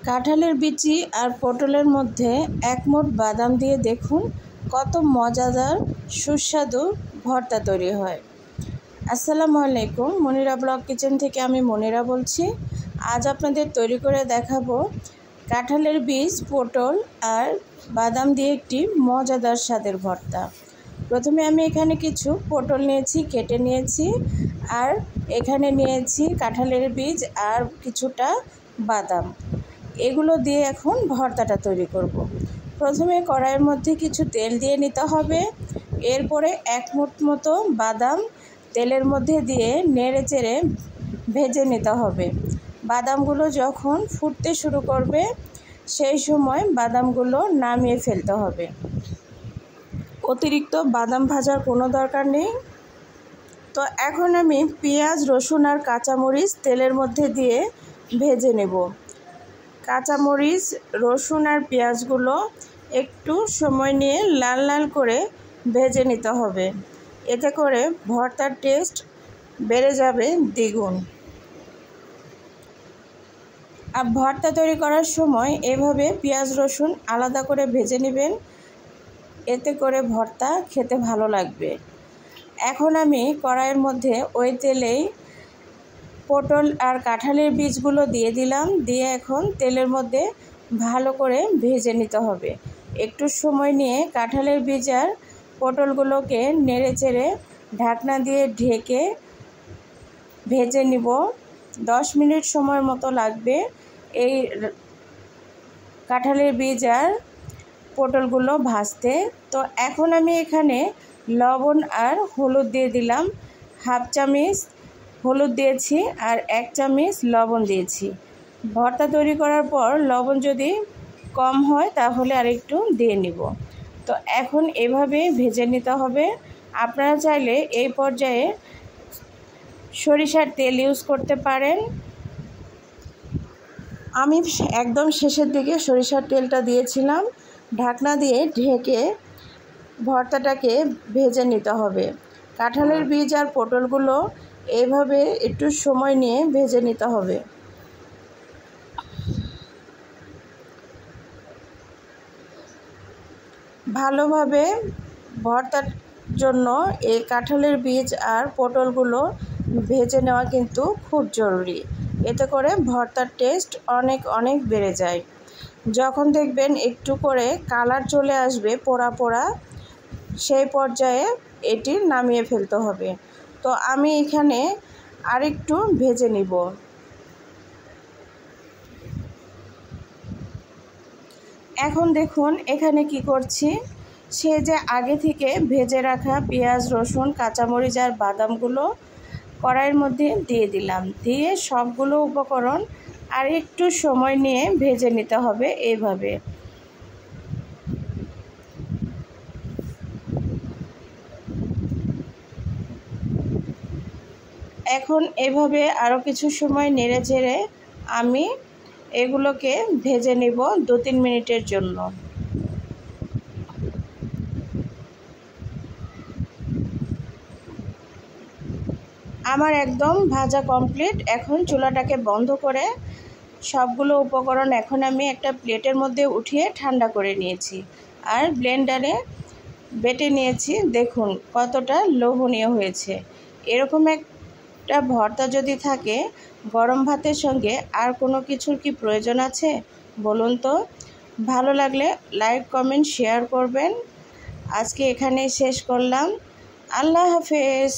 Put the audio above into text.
কাঁঠালের বিচি আর পটলের মধ্যে একমুঠ বাদাম দিয়ে দেখুন কত মজাদার সুস্বাদু ভর্তা তৈরি হয়। আসসালামু আলাইকুম, মনিরা ব্লগ কিচেন থেকে আমি মনিরা বলছি। আজ আপনাদের তৈরি করে দেখাবো কাঁঠালের বীজ, পটল আর বাদাম দিয়ে একটি মজাদার স্বাদের ভর্তা। প্রথমে আমি এখানে কিছু পটল নিয়েছি, কেটে নিয়েছি, আর এখানে নিয়েছি কাঁঠালের বীজ আর কিছুটা বাদাম। এগুলো দিয়ে এখন ভর্তাটা তৈরি করব। প্রথমে কড়াইয়ের মধ্যে কিছু তেল দিয়ে নিতে হবে। এরপরে এক মুঠ মতো বাদাম তেলের মধ্যে দিয়ে নেড়ে চেড়ে ভেজে নিতে হবে। বাদামগুলো যখন ফুটতে শুরু করবে সেই সময় বাদামগুলো নামিয়ে ফেলতে হবে। অতিরিক্ত বাদাম ভাজার কোনো দরকার নেই। তো এখন আমি পেঁয়াজ, রসুন আর কাঁচামরিচ তেলের মধ্যে দিয়ে ভেজে নেব। কাঁচামরিচ, রসুন আর পেঁয়াজগুলো একটু সময় নিয়ে লাল লাল করে ভেজে নিতে হবে। এতে করে ভর্তার টেস্ট বেড়ে যাবে দ্বিগুণ। আর ভর্তা তৈরি করার সময় এভাবে পেঁয়াজ, রসুন আলাদা করে ভেজে নেবেন, এতে করে ভর্তা খেতে ভালো লাগবে। এখন আমি কড়াইয়ের মধ্যে ওই তেলেই পটল আর কাঁঠালের বীজগুলো দিয়ে দিলাম। দিয়ে এখন তেলের মধ্যে ভালো করে ভেজে নিতে হবে। একটু সময় নিয়ে কাঁঠালের বীজ আর পটলগুলোকে নেড়ে চেড়ে ঢাকনা দিয়ে ঢেকে ভেজে নিব। 10 মিনিট সময় মতো লাগবে এই কাঁঠালের বীজ আর পটলগুলো ভাজতে। তো এখন আমি এখানে লবণ আর হলুদ দিয়ে দিলাম। হাফ চামচ হলুদ দিয়েছি আর 1 চামচ লবণ দিয়েছি। ভর্তা তৈরি করার পর লবণ যদি কম হয় তাহলে আরেকটু দিয়ে নিব। তো এখন এভাবে ভেজে নিতে হবে। আপনারা চাইলে এই পর্যায়ে সরিষার তেল ইউজ করতে পারেন। আমি একদম শেষের দিকে সরিষার তেলটা দিয়েছিলাম। ঢাকনা দিয়ে ঢেকে ভর্তাটাকে ভেজে নিতে হবে। কাঁঠালের বীজ আর পটলগুলো এইভাবে একটু সময় নিয়ে ভেজে নিতে হবে। ভালোভাবে ভর্তার জন্য এই কাঁঠালের বীজ আর পটলগুলো ভেজে নেওয়া কিন্তু খুব জরুরি। এতে করে ভর্তার টেস্ট অনেক অনেক বেড়ে যায়। যখন দেখবেন একটু করে কালার চলে আসবে পোড়া পোড়া, সেই পর্যায়ে এটি নামিয়ে ফেলতে হবে। তো আমি এখানে আরেকটু ভেজে নিব। এখন দেখুন এখানে কি করছি, সে যে আগে থেকে ভেজে রাখা পেঁয়াজ, রসুন, কাঁচামরিচ আর বাদামগুলো কড়াইয়ের মধ্যে দিয়ে দিলাম। দিয়ে সবগুলো উপকরণ আর একটু সময় নিয়ে ভেজে নিতে হবে এইভাবে। এখন এভাবে আরও কিছু সময় নেড়ে চেড়ে আমি এগুলোকে ভেজে নেব 2-3 মিনিটের জন্য। আমার একদম ভাজা কমপ্লিট। এখন চুলাটাকে বন্ধ করে সবগুলো উপকরণ এখন আমি একটা প্লেটের মধ্যে উঠিয়ে ঠান্ডা করে নিয়েছি আর ব্লেন্ডারে বেটে নিয়েছি। দেখুন কতটা লোভনীয় হয়েছে। এরকম একটা ভর্তা যদি থাকে গরম ভাতের সঙ্গে আর কোনো কিছুর কি প্রয়োজন আছে বলুন তো? ভালো লাগলে লাইক, কমেন্ট, শেয়ার করবেন। আজকে এখানেই শেষ করলাম। আল্লাহ হাফেজ।